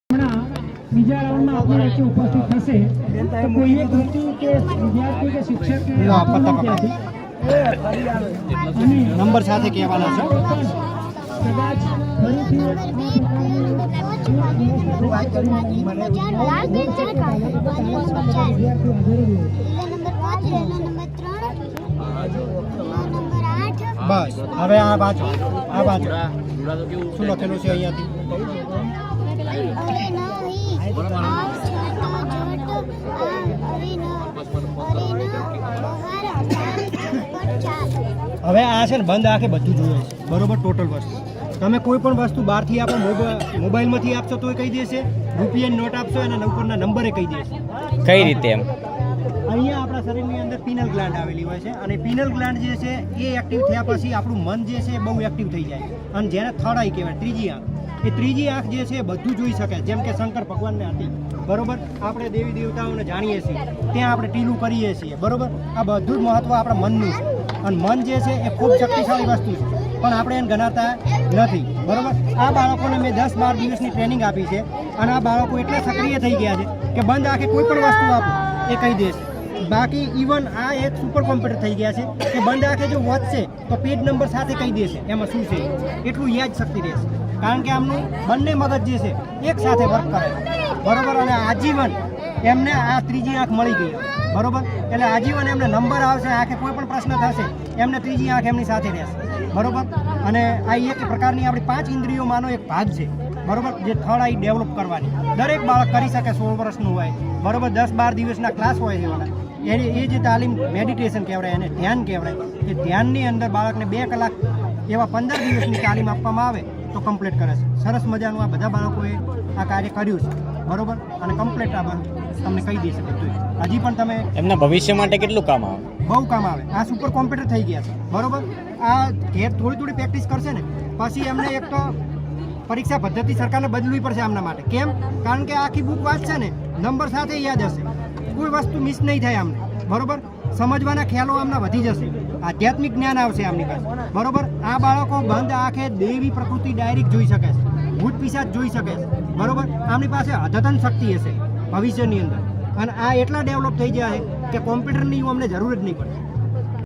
બીજા રાઉન્ડમાં આપણી વચ્ચે ઉપસ્થિત થશે તો કોઈ એક વ્યક્તિ કે વિદ્યાર્થી કે શિક્ષક કે ત્યાંથી અને નંબર સાથે કહેવાના છે કદાચ ફરીથી બસ હવે આ બાજુ શું લખેલું છે અહીંયાથી હવે આ છે ને બંધ આંખે બધું જોઈએ છે બરોબર ટોટલ વસ્તુ તમે કોઈ પણ વસ્તુ બહારથી આપો મોબાઈલમાંથી આપશો તોય કહી દેશે રૂપિયાની નોટ આપશો એના ઉપરના નંબરે કહી દેશે કઈ રીતે એમ અહીંયા આપણા શરીરની અંદર પિનલ ગ્લાન્ડ આવેલી હોય છે અને પિનલ ગ્લાન્ડ જે છે એ એક્ટિવ થયા પછી આપણું મન જે છે એ બહુ એક્ટિવ થઈ જાય અને જેને થર્ડ આઈ કહેવાય ત્રીજી આંખ એ ત્રીજી આંખ જે છે બધું જોઈ શકે જેમ કે શંકર ભગવાનને હતી બરોબર આપણે દેવી દેવતાઓને જાણીએ છીએ ત્યાં આપણે ટીલું કરીએ છીએ બરોબર આ બધું જ મહત્વ આપણા મનનું છે અને મન જે છે એ ખૂબ શક્તિશાળી વસ્તુ છે પણ આપણે એને ગણાતા નથી બરોબર આ બાળકોને મેં 10-12 દિવસની ટ્રેનિંગ આપી છે અને આ બાળકો એટલા સક્રિય થઈ ગયા છે કે બંધ આંખે કોઈ પણ વસ્તુ આપો એ કહી દેશે બાકી ઇવન આ એક સુપર કોમ્પ્યુટર થઈ ગયા છે કે બંધ આંખે જો વાંચશે તો પેજ નંબર સાથે કહી દેશે એમાં શું છે એટલું યાદ શક્તિ રહેશે કારણ કે આમનું બંને મગજ જે છે એક સાથે વર્ક કરે બરોબર અને આજીવન એમને આ ત્રીજી આંખ મળી ગઈ બરોબર એટલે આજીવન એમને નંબર આવશે આંખે કોઈ પણ પ્રશ્ન થશે એમને ત્રીજી આંખ એમની સાથે રહેશે બરોબર અને આ એક પ્રકારની આપણી 5 ઇન્દ્રિયોમાંનો એક ભાગ છે બરોબર જે થર્ડ આઈ ડેવલપ કરવાની દરેક બાળક કરી શકે 16 વર્ષનું હોય બરોબર 10-12 દિવસના ક્લાસ હોય છે એના એ જે તાલીમ મેડિટેશન કહેવાય એને ધ્યાન કહેવાય એ ધ્યાનની અંદર બાળકને 2 કલાક એવા 15 દિવસની તાલીમ આપવામાં આવે તો કમ્પ્લીટ કરે છે સરસ મજાનું આ બધા બાળકોએ આ કાર્ય કર્યું છે બરોબર અને કમ્પ્લીટ આ તમને કહી દેશે બધું હજી પણ તમે એમના ભવિષ્ય માટે કેટલું કામ આવે બહુ કામ આવે આ સુપર કોમ્પ્યુટર થઈ ગયા છે બરોબર આ ઘેર થોડી પ્રેક્ટિસ કરશે ને પછી એમને એક તો પરીક્ષા પદ્ધતિ સરકારને બદલવી પડશે આમના માટે કેમ કારણ કે આખી બુક વાંચશે ને નંબર સાથે યાદ હશે કોઈ વસ્તુ મિસ નહીં થાય આમને બરોબર સમજવાના ખ્યાલો આમના વધી જશે આધ્યાત્મિક જ્ઞાન આવશે આમની પાસે બરોબર આ બાળકો બંધ આંખે દેવી પ્રકૃતિ ડાયરેક્ટ જોઈ શકે છે ભૂત પિશાચ જોઈ શકે છે બરોબર આમની પાસે અદ્યતન શક્તિ હશે ભવિષ્યની અંદર અને આ એટલા ડેવલપ થઈ ગયા છે કે કોમ્પ્યુટરની અમને જરૂર જ નહીં પડે